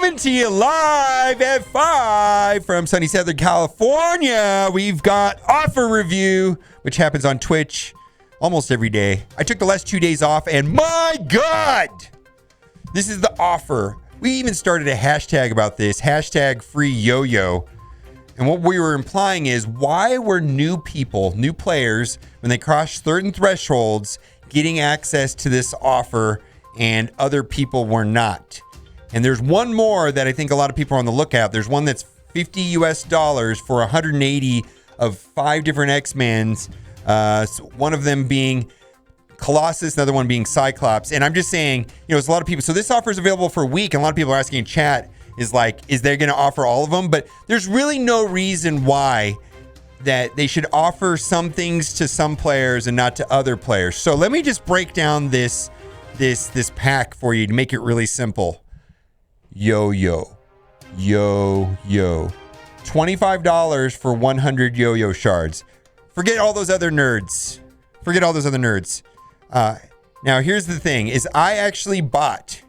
Coming to you live at 5 from sunny Southern California. We've got Offer Review, which happens on Twitch almost every day. I took the last 2 days off, and my God, this is the offer. We even started a hashtag about this, hashtag free YoYo. And what we were implying is, why were new people, new players, when they cross certain thresholds, getting access to this offer and other people were not? And there's one more that I think a lot of people are on the lookout. There's one that's $50 US for 180 of 5 different X-Men's. One of them being Colossus, another one being Cyclops. And I'm just saying, there's a lot of people. So this offer is available for a week. And a lot of people are asking in chat, is they going to offer all of them? But there's really no reason why that they should offer some things to some players and not to other players. So let me just break down this pack for you to make it really simple. YoYo. $25 for 100 YoYo shards. Forget all those other nerds. Now here's the thing, is I actually bought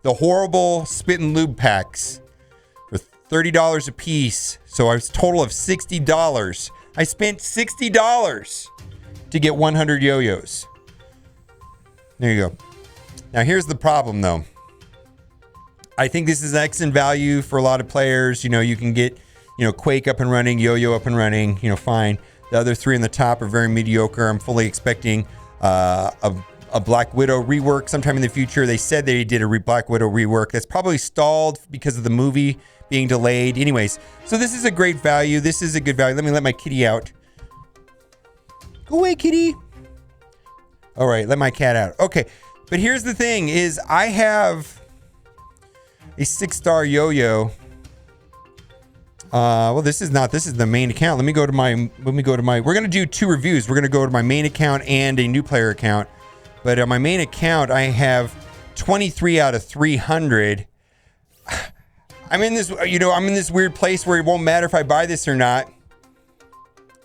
the horrible spit and lube packs for $30 a piece. So I was a total of $60. I spent $60 to get 100 yo-yos. There you go. Now here's the problem though. I think this is excellent value for a lot of players. You can get, Quake up and running, YoYo up and running, fine. The other 3 in the top are very mediocre. I'm fully expecting a Black Widow rework sometime in the future. They said they did a Black Widow rework. That's probably stalled because of the movie being delayed. Anyways, so this is a great value. This is a good value. Let me let my kitty out. Go away, kitty. All right, let my cat out. Okay, but here's the thing is I have a 6-star yo-yo. Well, this is the main account. Let me go to my, we're going to do 2 reviews. We're going to go to my main account and a new player account. But on my main account, I have 23 out of 300. I'm in this weird place where it won't matter if I buy this or not.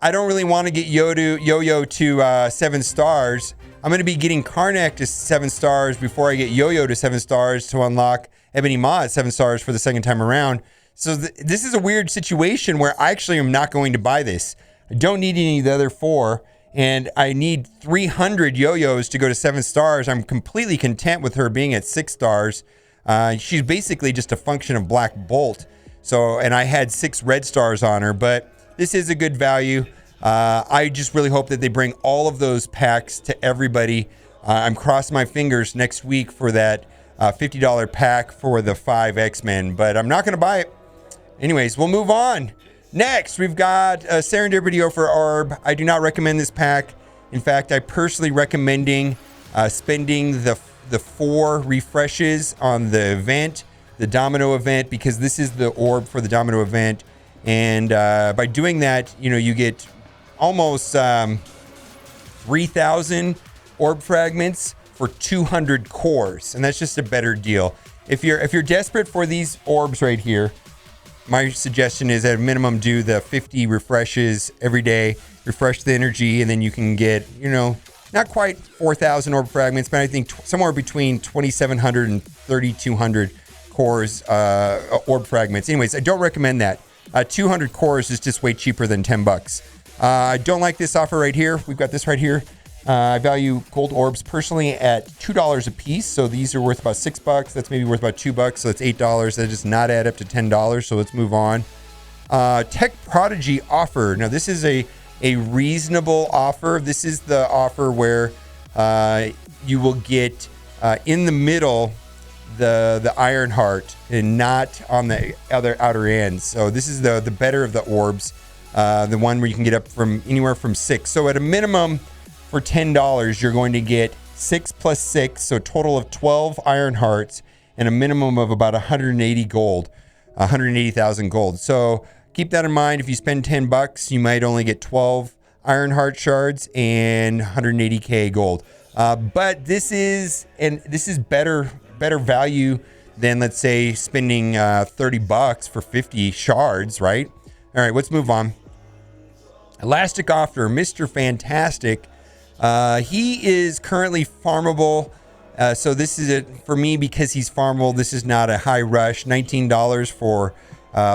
I don't really want to get yo-yo to 7 stars. I'm going to be getting Karnak to 7 stars before I get yo-yo to 7 stars to unlock Ebony Maw at 7 stars for the second time around. So this is a weird situation where I actually am not going to buy this. I don't need any of the other 4. And I need 300 yo-yos to go to 7 stars. I'm completely content with her being at 6 stars. She's basically just a function of Black Bolt. And I had 6 red stars on her, but this is a good value. I just really hope that they bring all of those packs to everybody. I'm crossing my fingers next week for that $50 pack for the 5 X-Men, but I'm not going to buy it. Anyways, we'll move on. Next, we've got a Serendipity for Orb. I do not recommend this pack. In fact, I personally recommending spending the 4 refreshes on the event, the Domino event, because this is the orb for the Domino event. And by doing that, you get almost 3,000 orb fragments for 200 cores, and that's just a better deal. If you're desperate for these orbs right here, my suggestion is at a minimum do the 50 refreshes every day, refresh the energy, and then you can get, not quite 4,000 orb fragments, but I think somewhere between 2,700 and 3,200 cores, orb fragments. Anyways, I don't recommend that. 200 cores is just way cheaper than $10. I don't like this offer right here. We've got this right here. I value gold orbs personally at $2 a piece. So these are worth about $6. That's maybe worth about $2. So it's $8. That does not add up to $10. So let's move on. Tech Prodigy offer. Now this is a reasonable offer. This is the offer where you will get in the middle the Iron Heart and not on the other outer ends. So this is the better of the orbs. The one where you can get up from anywhere from 6. So at a minimum, for $10, you're going to get 6 plus 6, so a total of 12 Iron Hearts and a minimum of about 180 gold, 180,000 gold. So keep that in mind. If you spend $10, you might only get 12 Iron Heart shards and 180k gold. But this is better value than, let's say, spending $30 for 50 shards, right? All right, let's move on. Elastic Offer, Mr. Fantastic. He is currently farmable So this is it for me because he's farmable. This is not a high rush. $19 for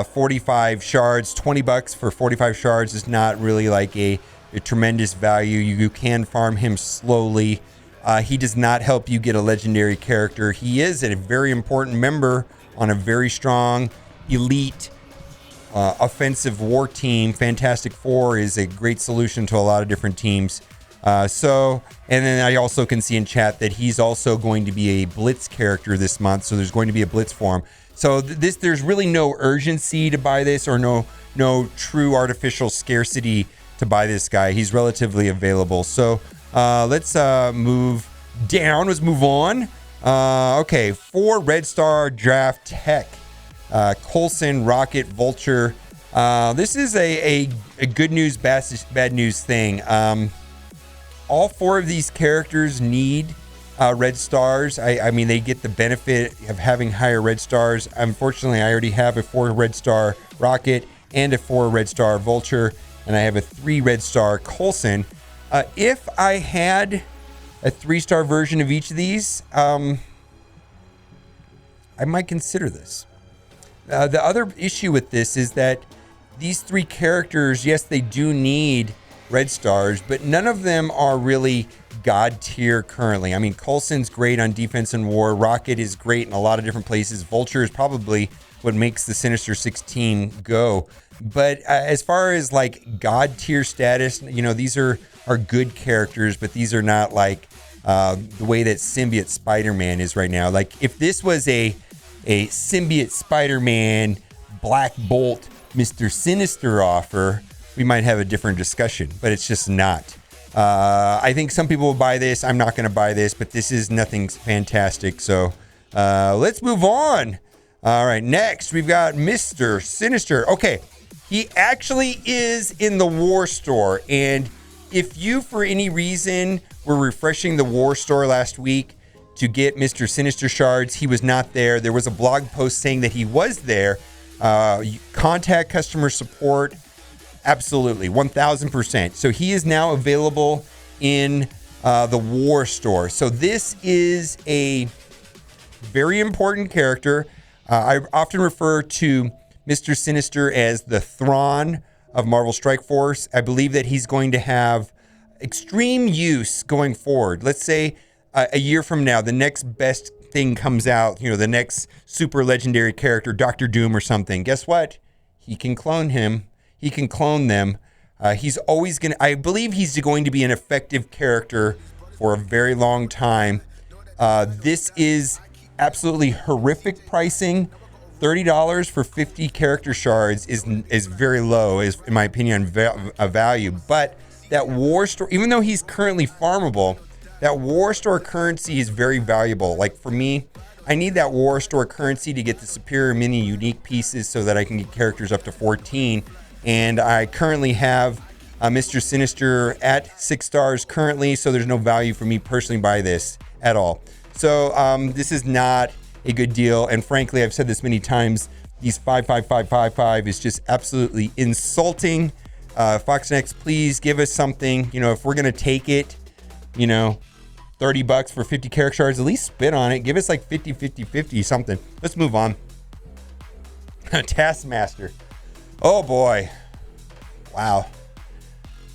45 shards, $20 for 45 shards is not really like a tremendous value. You can farm him slowly. He does not help you get a legendary character. He is a very important member on a very strong elite offensive war team. Fantastic Four is a great solution to a lot of different teams. And then I also can see in chat that he's also going to be a blitz character this month. So there's going to be a blitz for him. So there's really no urgency to buy this, or no true artificial scarcity to buy this guy. He's relatively available. So let's move down. Let's move on. Okay, 4 Red Star Draft Tech. Coulson, Rocket, Vulture. This is a good news, bad news thing. All 4 of these characters need red stars. I mean, they get the benefit of having higher red stars. Unfortunately, I already have a 4 red star Rocket and a 4 red star Vulture, and I have a 3 red star Coulson. If I had a 3-star version of each of these, I might consider this. The other issue with this is that these 3 characters, yes, they do need red stars, but none of them are really god tier currently. I mean, Coulson's great on defense and war. Rocket is great in a lot of different places. Vulture is probably what makes the Sinister 16 go. But as far as like god tier status, these are good characters, but these are not like the way that Symbiote Spider-Man is right now. Like if this was a Symbiote Spider-Man Black Bolt Mr. Sinister offer, we might have a different discussion, but it's just not. I think some people will buy this. I'm not going to buy this, but this is nothing fantastic. So let's move on. All right, next we've got Mr. Sinister. Okay, he actually is in the War Store. And if you, for any reason, were refreshing the War Store last week to get Mr. Sinister shards, he was not there. There was a blog post saying that he was there. Contact customer support. Absolutely, 1000%. So he is now available in the War Store. So this is a very important character. I often refer to Mr. Sinister as the Thrawn of Marvel Strike Force. I believe that he's going to have extreme use going forward. Let's say a year from now, the next best thing comes out, the next super legendary character, Doctor Doom or something. Guess what? He can clone him. He can clone them. He's always going to, I believe he's going to be an effective character for a very long time. This is absolutely horrific pricing. $30 for 50 character shards is very low, is in my opinion, a value. But that War Store, even though he's currently farmable, that War Store currency is very valuable. Like for me, I need that War Store currency to get the superior mini unique pieces so that I can get characters up to 14. And I currently have Mr. Sinister at 6 stars currently, so there's no value for me personally buy this at all. So this is not a good deal. And frankly, I've said this many times, these 55555 is just absolutely insulting. Foxnex, please give us something. If we're going to take it, $30 for 50 character shards, at least spit on it. Give us like 50, 50, 50, something. Let's move on. Taskmaster. Oh boy. Wow.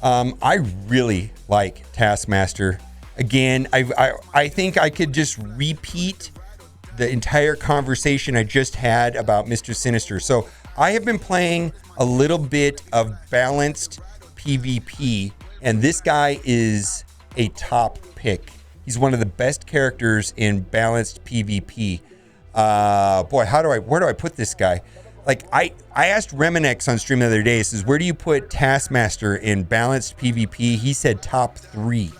I really like Taskmaster. Again, I think I could just repeat the entire conversation I just had about Mr. Sinister. So I have been playing a little bit of balanced PvP, and this guy is a top pick. He's one of the best characters in balanced PvP. Boy, where do I put this guy? Like I asked Reminex on stream the other day, says, where do you put Taskmaster in balanced PvP? He said top 3.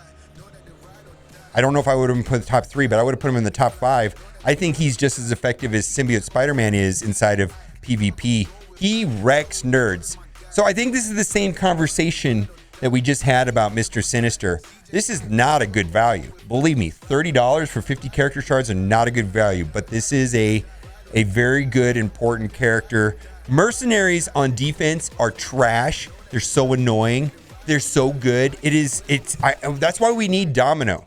I don't know if I would have put top 3, but I would have put him in the top 5. I think he's just as effective as Symbiote Spider-Man is inside of PvP. He wrecks nerds. So I think this is the same conversation that we just had about Mr. Sinister. This is not a good value. Believe me, $30 for 50 character shards are not a good value, but this is a very good, important character. Mercenaries on defense are trash. They're so annoying. They're so good. That's why we need Domino.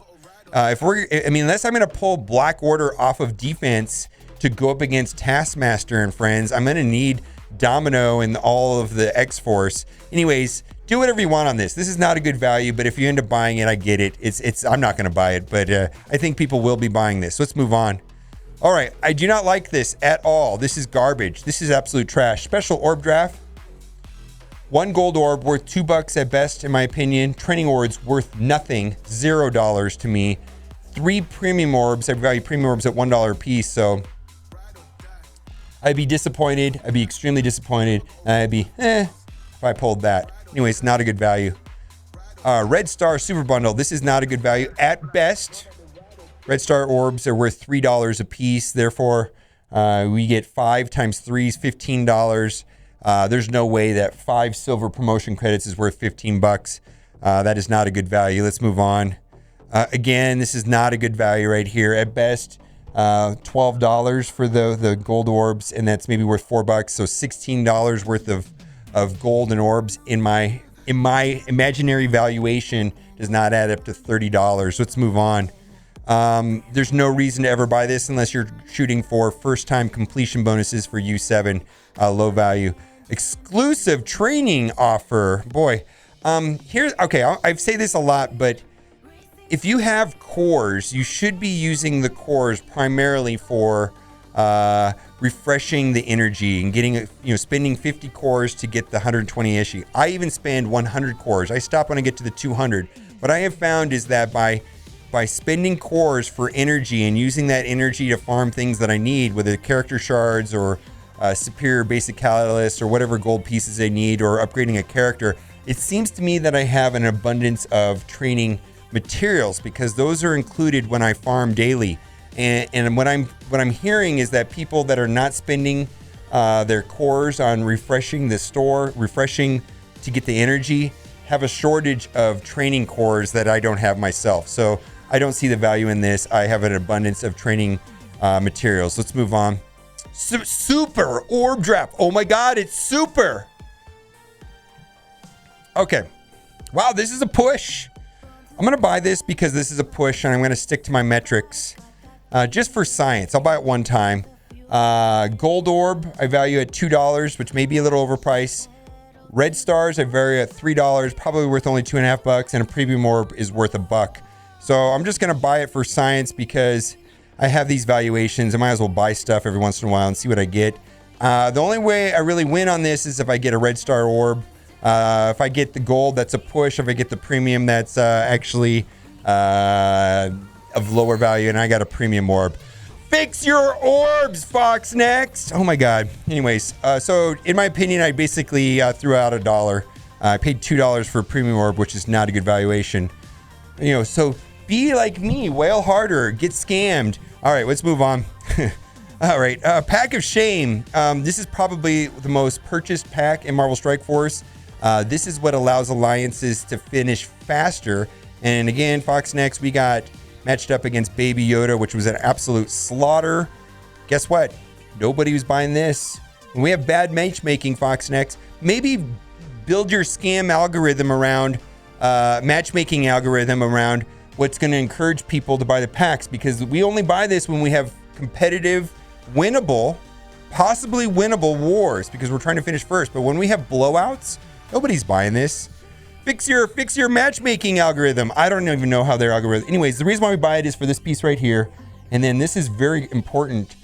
Unless I'm going to pull Black Order off of defense to go up against Taskmaster and friends, I'm going to need Domino and all of the X-Force. Anyways, do whatever you want on this. This is not a good value, but if you end up buying it, I get it. I'm not going to buy it, but I think people will be buying this. Let's move on. All right, I do not like this at all. This is garbage. This is absolute trash. Special orb draft. 1 gold orb worth $2 at best, in my opinion. Training orbs worth nothing, $0 to me. 3 premium orbs. I value premium orbs at $1 a piece, so I'd be disappointed. I'd be extremely disappointed. I'd be if I pulled that. Anyways, not a good value. Red Star Super Bundle. This is not a good value at best. Red Star orbs are worth $3 a piece. Therefore, we get 5 times 3 is $15. There's no way that 5 silver promotion credits is worth $15. That is not a good value. Let's move on. Again, this is not a good value right here. At best, $12 for the gold orbs, and that's maybe worth $4. So $16 worth of gold and orbs in my imaginary valuation does not add up to $30. Let's move on. There's no reason to ever buy this unless you're shooting for first-time completion bonuses for U7, low value. Exclusive training offer. Boy, I say this a lot, but if you have cores, you should be using the cores primarily for refreshing the energy and getting, spending 50 cores to get the 120 issue. I even spend 100 cores. I stop when I get to the 200. What I have found is that by spending cores for energy and using that energy to farm things that I need, whether character shards or superior basic catalyst or whatever gold pieces I need, or upgrading a character, it seems to me that I have an abundance of training materials because those are included when I farm daily. And what I'm hearing is that people that are not spending their cores on refreshing the store, refreshing to get the energy, have a shortage of training cores that I don't have myself. So I don't see the value in this. I have an abundance of training materials. Let's move on. Super orb draft. Oh my God, it's super. Okay. Wow, this is a push. I'm going to buy this because this is a push and I'm going to stick to my metrics. Just for science. I'll buy it one time. Gold orb, I value at $2, which may be a little overpriced. Red stars, I value at $3, probably worth only $2.50, and a premium orb is worth $1. So I'm just going to buy it for science because I have these valuations. I might as well buy stuff every once in a while and see what I get. The only way I really win on this is if I get a red star orb. If I get the gold, that's a push. If I get the premium, that's actually of lower value, and I got a premium orb. Fix your orbs, Fox Next. Oh my God. Anyways, so in my opinion, I basically threw out $1. I paid $2 for a premium orb, which is not a good valuation. So be like me, whale harder, get scammed. All right, let's move on. All right, Pack of Shame. This is probably the most purchased pack in Marvel Strike Force. This is what allows alliances to finish faster. And again, Fox Next, we got matched up against Baby Yoda, which was an absolute slaughter. Guess what? Nobody was buying this. When we have bad matchmaking, Fox Next, maybe build your scam algorithm around, matchmaking algorithm around what's going to encourage people to buy the packs, because we only buy this when we have competitive, winnable, possibly winnable wars, because we're trying to finish first. But when we have blowouts, nobody's buying this. Fix your matchmaking algorithm. I don't even know how their algorithm. Anyways, the reason why we buy it is for this piece right here. And then this is very important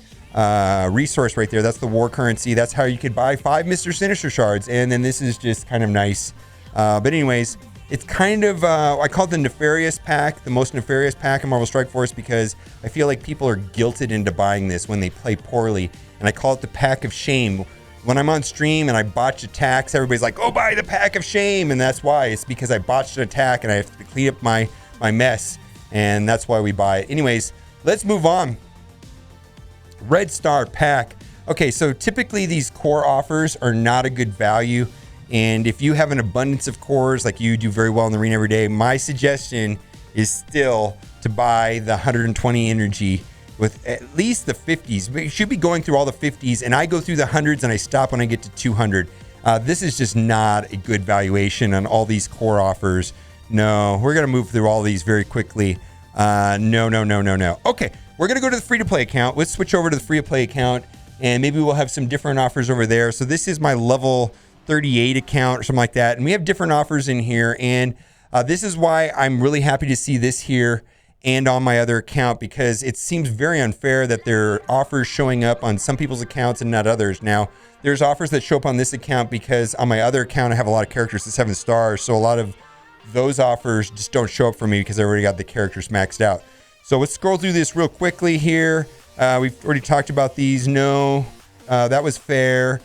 resource right there. That's the war currency. That's how you could buy 5 Mr. Sinister shards. And then this is just kind of nice. But anyways, it's kind of, I call it the nefarious pack, the most nefarious pack in Marvel Strike Force, because I feel like people are guilted into buying this when they play poorly. And I call it the Pack of Shame. When I'm on stream and I botch attacks, everybody's like, oh, buy the Pack of Shame. And that's why. It's because I botched an attack and I have to clean up my mess. And that's why we buy it. Anyways, let's move on. Red Star pack. Okay, so typically these core offers are not a good value. And if you have an abundance of cores, like you do very well in the arena every day, my suggestion is still to buy the 120 energy with at least the 50s. You should be going through all the 50s, and I go through the 100s and I stop when I get to 200. This is just not a good valuation on all these core offers. No, we're going to move through all these very quickly. No, no, no, no, no. Okay, we're going to go to the free-to-play account. Let's switch over to the free-to-play account, and maybe we'll have some different offers over there. So this is my level 38 account or something like that, and we have different offers in here, and this is why I'm really happy to see this here and on my other account, because it seems very unfair that there are offers showing up on some people's accounts and not others. Now, there's offers that show up on this account because on my other account, I have a lot of characters at 7 stars. So a lot of those offers just don't show up for me because I already got the characters maxed out. So let's scroll through this real quickly here. We've already talked about these. No, that was fair.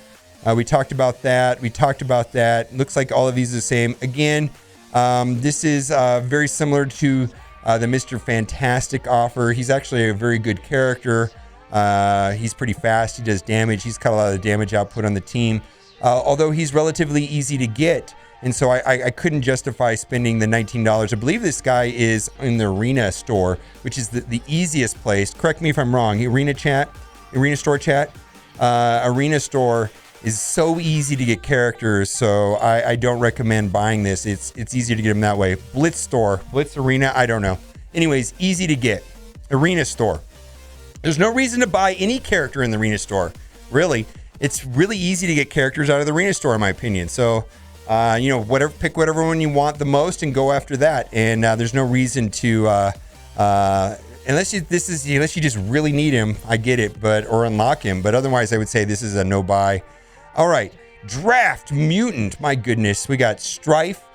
We talked about that. We talked about that. Looks like all of these are the same. Again, this is very similar to the Mr. Fantastic offer. He's actually a very good character. He's pretty fast. He does damage. He's got a lot of damage output on the team, although he's relatively easy to get. And so I couldn't justify spending the $19. I believe this guy is in the Arena store, which is the easiest place. Correct me if I'm wrong. Arena store chat. Arena store is so easy to get characters, so I don't recommend buying this. It's easier to get them that way. Blitz store, Blitz Arena, I don't know. Anyways, easy to get. Arena store. There's no reason to buy any character in the Arena store. Really, it's really easy to get characters out of the Arena store, in my opinion. So, pick whatever one you want the most and go after that. And there's no reason to, unless you just really need him, I get it, or unlock him. But otherwise, I would say this is a no buy. All right, Draft Mutant. My goodness, we got Strife,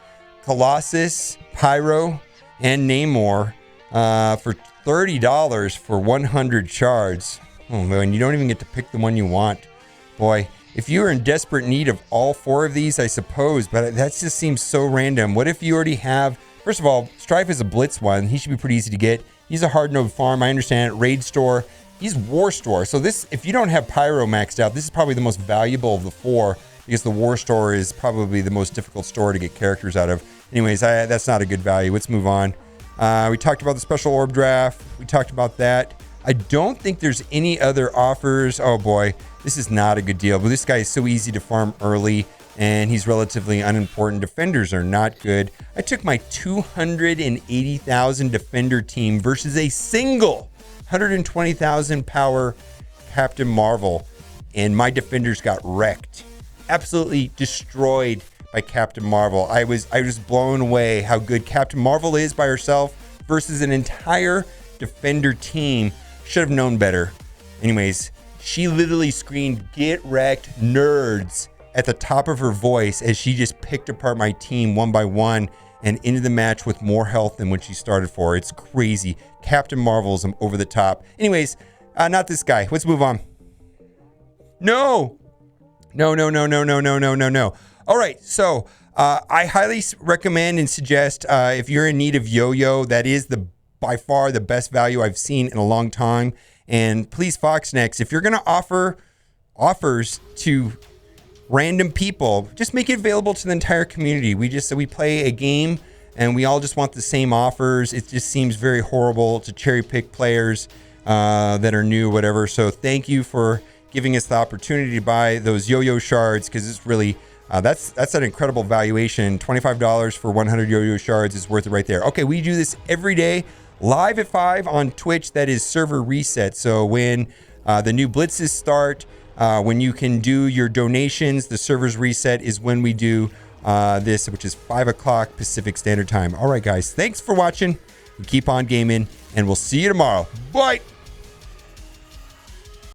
Colossus, Pyro, and Namor for $30 for 100 shards. Oh man, you don't even get to pick the one you want. Boy, if you are in desperate need of all 4 of these, I suppose, but that just seems so random. What if you already have, first of all, Strife is a Blitz one. He should be pretty easy to get. He's a hard node farm, I understand it. Raid store. He's War Store. So this, if you don't have Pyro maxed out, this is probably the most valuable of the 4 because the War Store is probably the most difficult store to get characters out of. Anyways, that's not a good value. Let's move on. We talked about the special orb draft. We talked about that. I don't think there's any other offers. Oh boy, this is not a good deal. But this guy is so easy to farm early and he's relatively unimportant. Defenders are not good. I took my 280,000 defender team versus a single 120,000 power Captain Marvel, and my defenders got wrecked, absolutely destroyed by Captain Marvel. I was blown away how good Captain Marvel is by herself versus an entire defender team. Should have known better. Anyways, she literally screamed "Get wrecked, nerds" at the top of her voice as she just picked apart my team one by one and into the match with more health than when she started for. It's crazy. Captain Marvel's over the top. Anyways, not this guy. Let's move on. No. All right, so I highly recommend and suggest if you're in need of YoYo, that is by far the best value I've seen in a long time. And please, Foxnex, if you're going to offer offers to random people, just make it available to the entire community. We play a game and we all just want the same offers. It just seems very horrible to cherry pick players that are new, whatever. So thank you for giving us the opportunity to buy those YoYo shards, because it's really that's an incredible valuation. $25 for 100 YoYo shards is worth it right there. Okay, we do this every day live at 5 on Twitch. That is server reset. So when the new blitzes start, when you can do your donations, the servers reset is when we do this, which is 5 o'clock Pacific Standard Time. All right, guys, thanks for watching. Keep on gaming, and we'll see you tomorrow. Bye.